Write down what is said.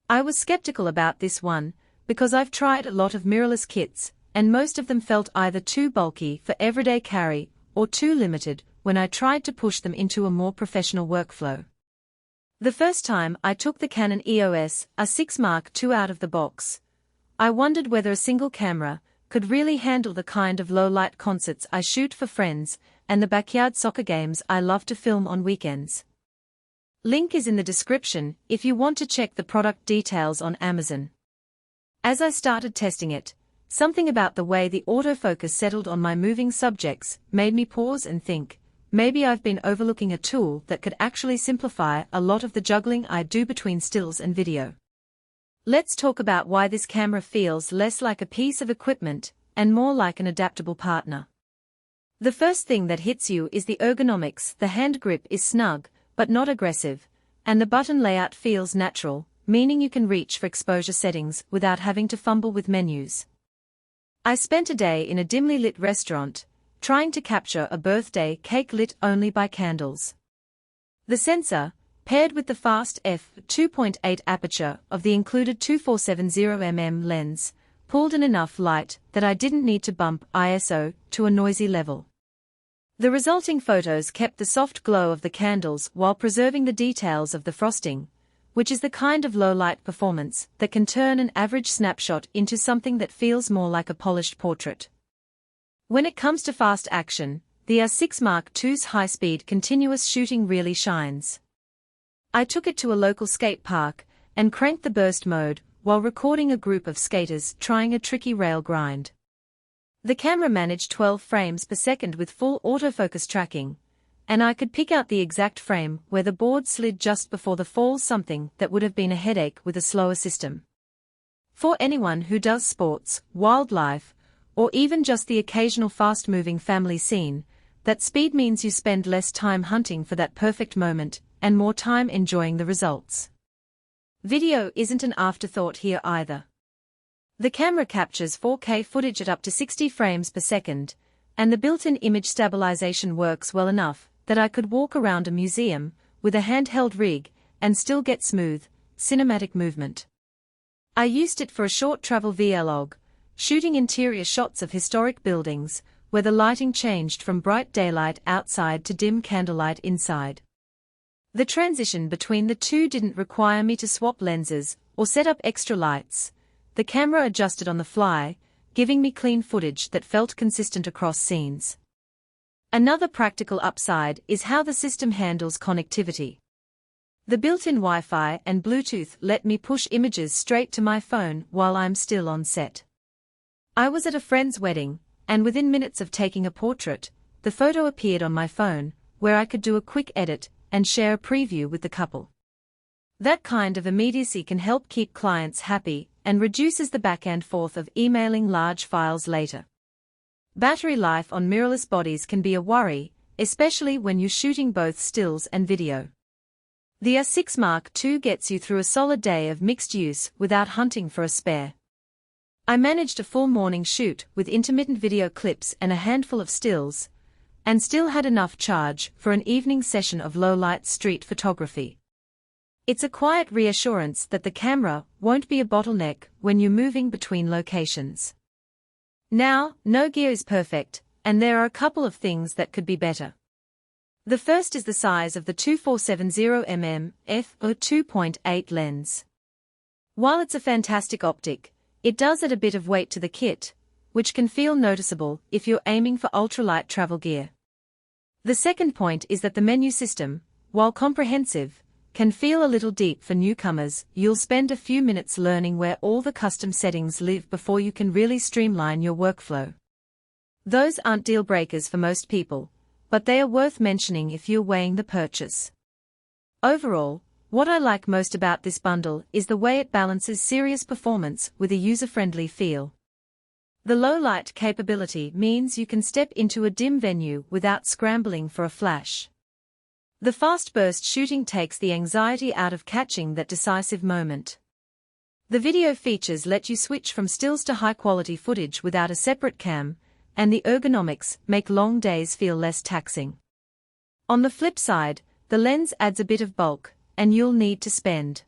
I was skeptical about this one, because I've tried a lot of mirrorless kits, and most of them felt either too bulky for everyday carry, or too limited when I tried to push them into a more professional workflow. The first time I took the Canon EOS R6 Mark II out of the box, I wondered whether a single camera could really handle the kind of low-light concerts I shoot for friends and the backyard soccer games I love to film on weekends. Link is in the description if you want to check the product details on Amazon. As I started testing it, something about the way the autofocus settled on my moving subjects made me pause and think, maybe I've been overlooking a tool that could actually simplify a lot of the juggling I do between stills and video. Let's talk about why this camera feels less like a piece of equipment and more like an adaptable partner. The first thing that hits you is the ergonomics. The hand grip is snug, but not aggressive, and the button layout feels natural, meaning you can reach for exposure settings without having to fumble with menus. I spent a day in a dimly lit restaurant, trying to capture a birthday cake lit only by candles. The sensor, paired with the fast f2.8 aperture of the included 2470mm lens, pulled in enough light that I didn't need to bump ISO to a noisy level. The resulting photos kept the soft glow of the candles while preserving the details of the frosting, which is the kind of low-light performance that can turn an average snapshot into something that feels more like a polished portrait. When it comes to fast action, the R6 Mark II's high-speed continuous shooting really shines. I took it to a local skate park and cranked the burst mode while recording a group of skaters trying a tricky rail grind. The camera managed 12 frames per second with full autofocus tracking, and I could pick out the exact frame where the board slid just before the fall, something that would have been a headache with a slower system. For anyone who does sports, wildlife, or even just the occasional fast-moving family scene, that speed means you spend less time hunting for that perfect moment and more time enjoying the results. Video isn't an afterthought here either. The camera captures 4K footage at up to 60 frames per second, and the built-in image stabilization works well enough that I could walk around a museum with a handheld rig and still get smooth, cinematic movement. I used it for a short travel vlog, shooting interior shots of historic buildings where the lighting changed from bright daylight outside to dim candlelight inside. The transition between the two didn't require me to swap lenses or set up extra lights. The camera adjusted on the fly, giving me clean footage that felt consistent across scenes. Another practical upside is how the system handles connectivity. The built-in Wi-Fi and Bluetooth let me push images straight to my phone while I'm still on set. I was at a friend's wedding, and within minutes of taking a portrait, the photo appeared on my phone, where I could do a quick edit and share a preview with the couple. That kind of immediacy can help keep clients happy and reduces the back and forth of emailing large files later. Battery life on mirrorless bodies can be a worry, especially when you're shooting both stills and video. The R6 Mark II gets you through a solid day of mixed use without hunting for a spare. I managed a full morning shoot with intermittent video clips and a handful of stills, and still had enough charge for an evening session of low-light street photography. It's a quiet reassurance that the camera won't be a bottleneck when you're moving between locations. Now, no gear is perfect, and there are a couple of things that could be better. The first is the size of the 2470mm f2.8 lens. While it's a fantastic optic, it does add a bit of weight to the kit, which can feel noticeable if you're aiming for ultralight travel gear. The second point is that the menu system, while comprehensive, can feel a little deep for newcomers. You'll spend a few minutes learning where all the custom settings live before you can really streamline your workflow. Those aren't deal breakers for most people, but they are worth mentioning if you're weighing the purchase. Overall, what I like most about this bundle is the way it balances serious performance with a user-friendly feel. The low-light capability means you can step into a dim venue without scrambling for a flash. The fast burst shooting takes the anxiety out of catching that decisive moment. The video features let you switch from stills to high-quality footage without a separate cam, and the ergonomics make long days feel less taxing. On the flip side, the lens adds a bit of bulk, and you'll need to spend